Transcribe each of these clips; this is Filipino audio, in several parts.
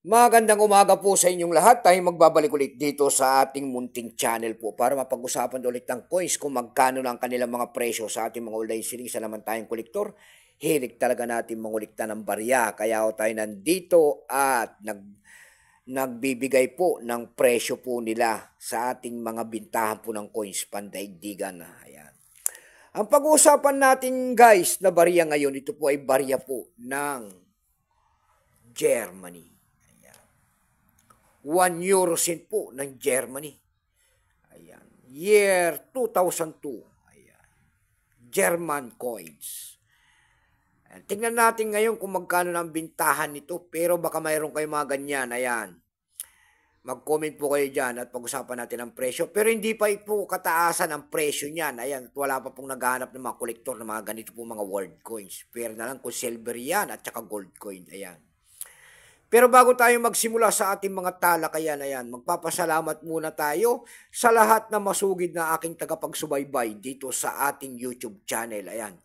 Magandang umaga po sa inyong lahat. Tayo magbabalik ulit dito sa ating munting channel po para mapag-usapan ulit ng coins kung magkano na ang kanilang mga presyo sa ating mga online selling. Isa naman tayong kolektor. Hilig talaga natin mangulikta ng barya. Kaya tayo nandito at nagbibigay po ng presyo po nila sa ating mga bintahan po ng coins pandaigdigan. Ayan. Ang pag-uusapan natin guys na barya ngayon, ito po ay barya po ng Germany. 1 euro cent po ng Germany. Ayan. Year 2002. Ayan. German coins. Ayan. Tingnan natin ngayon kung magkano ng bintahan nito. Pero baka mayroon kayo mga ganyan. Ayan. Mag-comment po kayo dyan at pag-usapan natin ang presyo. Pero hindi pa po kataasan ang presyo niyan. Ayan. Wala pa pong naghahanap ng mga kolektor ng mga ganito po mga world coins. Pero na lang kung silver yan at saka gold coin. Ayan. Pero bago tayo magsimula sa ating mga talakayan, ayan, magpapasalamat muna tayo sa lahat na masugid na aking tagapagsubaybay dito sa ating YouTube channel. Ayan.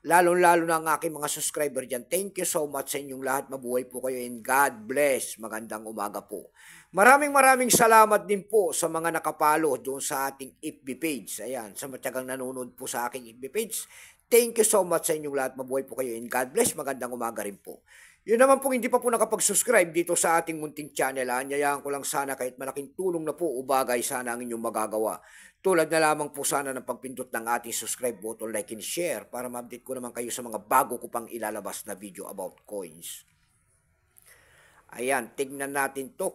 Lalo-lalo na ang aking mga subscriber dyan. Thank you so much sa inyong lahat. Mabuhay po kayo and God bless. Magandang umaga po. Maraming salamat din po sa mga nakapalo doon sa ating FB page. Ayan, sa matyagang nanonood po sa aking FB page. Thank you so much sa inyong lahat. Mabuhay po kayo and God bless. Magandang umaga rin po. Yun naman po hindi pa po nakapag-subscribe dito sa ating munting channel. Anyayahan ko lang sana kahit malaking tulong na po o bagay sana ang inyong magagawa. Tulad na lamang po sana ng pagpindot ng ating subscribe button, like and share para ma-update ko naman kayo sa mga bago ko pang ilalabas na video about coins. Ayan, tignan natin to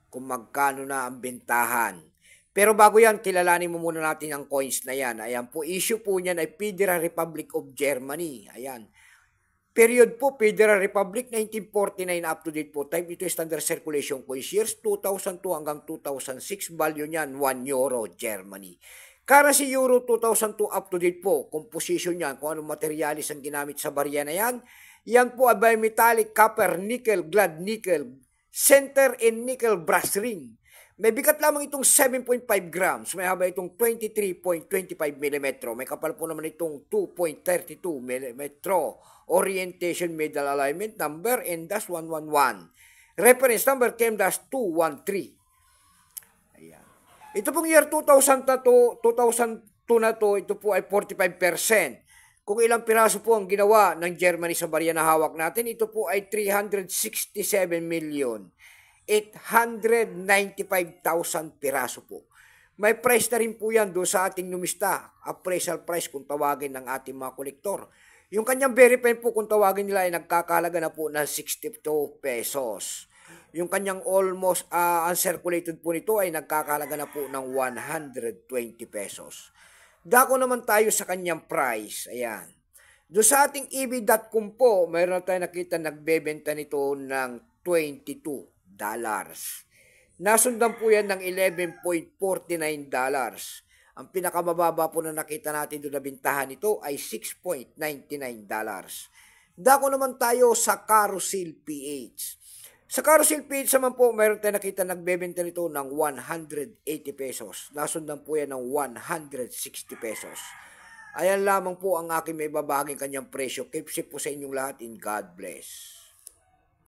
kung magkano na ang bentahan. Pero bago yan, kilalanin mo muna natin ang coins na yan. Ayan po, issue po niyan ay Federal Republic of Germany. Ayan. Period po, Federal Republic, 1949 up to date po. Type ito standard circulation coins. Years 2002 hanggang 2006. Value niyan, 1 euro, Germany. Currency euro 2002 up to date po. Composition niyan, kung anong materialis ang ginamit sa barya na yan. Yan po ay bimetallic, copper, nickel, glad nickel, center and nickel brass ring. May bigat lamang itong 7.5 grams. May haba itong 23.25 mm. May kapal po naman itong 2.32 mm. Orientation medal alignment number N-111. Reference number KM-213. Ayan. Ito pong year 2002 na to, ito po ay 45%. Kung ilang piraso po ang ginawa ng Germany sa barya na hawak natin, ito po ay 367,895,000 piraso po. May price na rin po yan doon sa ating numista. Appraisal price kung tawagin ng ating mga kolektor. Yung kanyang verify po kung tawagin nila ay nagkakalaga na po ng 62 pesos. Yung kanyang almost uncirculated po nito ay nagkakalaga na po ng 120 pesos. Dako naman tayo sa kanyang price. Ayan. Doon sa ating eb.com po, mayroon na tayo nakita nagbebenta nito ng $22. Nasundan po yan ng $11.49. Ang pinakamababa po na nakita natin doon na bintahan nito ay $6.99. Dako naman tayo sa Carousel PH. Sa Carousel PH naman po, mayroon tayo nakita nagbebenta nito ng 180 pesos. Nasundan po yan ng 160 pesos. Ayan lamang po ang aking may babaging kanyang presyo. Keep safe po sa inyong lahat and God bless.